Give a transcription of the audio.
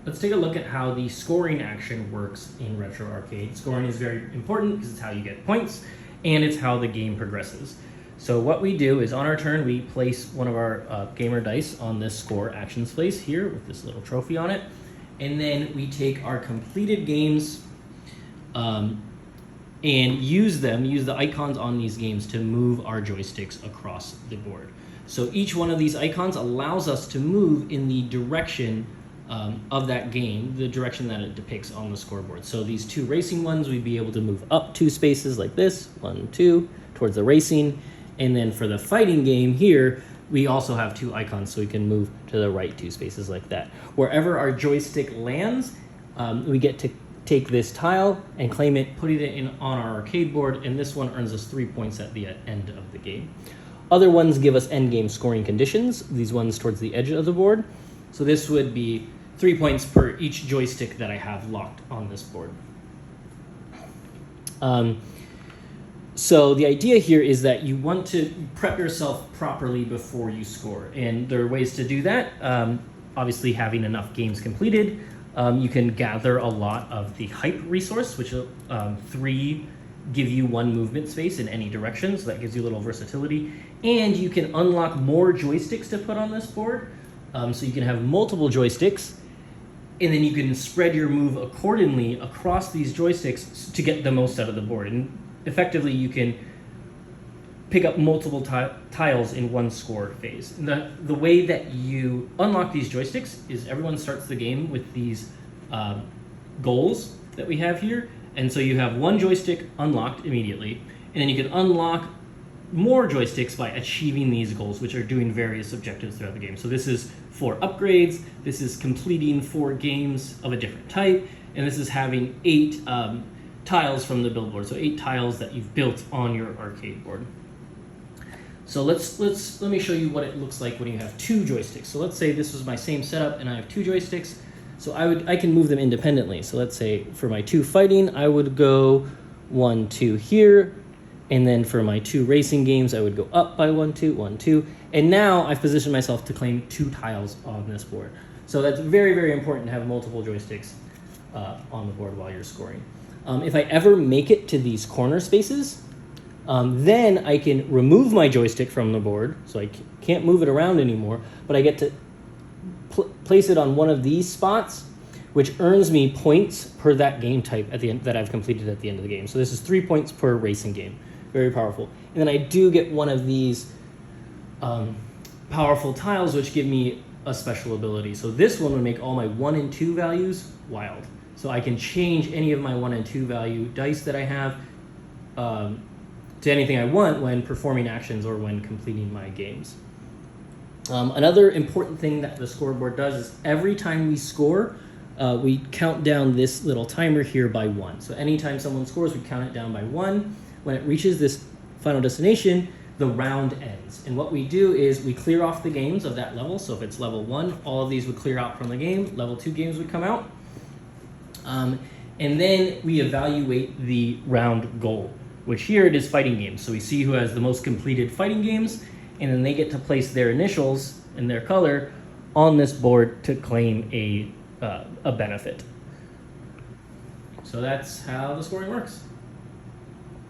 let's take a look at how the scoring action works in Retro Arcade. Scoring is very important because it's how you get points, and it's how the game progresses. So what we do is on our turn, we place one of our gamer dice on this score actions place here with this little trophy on it. And then we take our completed games and use the icons on these games to move our joysticks across the board. So each one of these icons allows us to move in the direction of that game, the direction that it depicts on the scoreboard. So these two racing ones, we'd be able to move up 2 spaces like this, 1, 2, towards the racing. And then for the fighting game here, we also have 2 icons, so we can move to the right 2 spaces like that. Wherever our joystick lands, we get to take this tile and claim it, put it in on our arcade board, and this one earns us 3 points at the end of the game. Other ones give us end game scoring conditions, these ones towards the edge of the board. So this would be 3 points per each joystick that I have locked on this board. So the idea here is that you want to prep yourself properly before you score. And there are ways to do that. Obviously, having enough games completed. You can gather a lot of the hype resource, which 3 give you 1 movement space in any direction. So that gives you a little versatility. And you can unlock more joysticks to put on this board. So you can have multiple joysticks. And then you can spread your move accordingly across these joysticks to get the most out of the board. And effectively, you can pick up multiple tiles in one score phase. And the way that you unlock these joysticks is everyone starts the game with these goals that we have here. And so you have 1 joystick unlocked immediately. And then you can unlock more joysticks by achieving these goals, which are doing various objectives throughout the game. So this is 4 upgrades, this is completing 4 games of a different type, and this is having 8 tiles from the build board. So 8 tiles that you've built on your arcade board. So let me show you what it looks like when you have 2 joysticks. So let's say this was my same setup and I have 2 joysticks. So I can move them independently. So let's say for my 2 fighting, I would go 1, 2 here. And then for my 2 racing games, I would go up by 1, 2, 1, 2. And now I've positioned myself to claim 2 tiles on this board. So that's very, very important to have multiple joysticks on the board while you're scoring. If I ever make it to these corner spaces, then I can remove my joystick from the board. So I can't move it around anymore, but I get to place it on one of these spots, which earns me points per that game type at the end that I've completed at the end of the game. So this is 3 points per racing game. Very powerful. And then I do get one of these powerful tiles, which give me a special ability. So this one would make all my 1 and 2 values wild. So I can change any of my 1 and 2 value dice that I have to anything I want when performing actions or when completing my games. Another important thing that the scoreboard does is every time we score, we count down this little timer here by 1. So anytime someone scores, we count it down by 1. When it reaches this final destination, the round ends. And what we do is we clear off the games of that level. So if it's level 1, all of these would clear out from the game. Level 2 games would come out. And then we evaluate the round goal, which here it is fighting games. So we see who has the most completed fighting games, and then they get to place their initials and their color on this board to claim a benefit. So that's how the scoring works.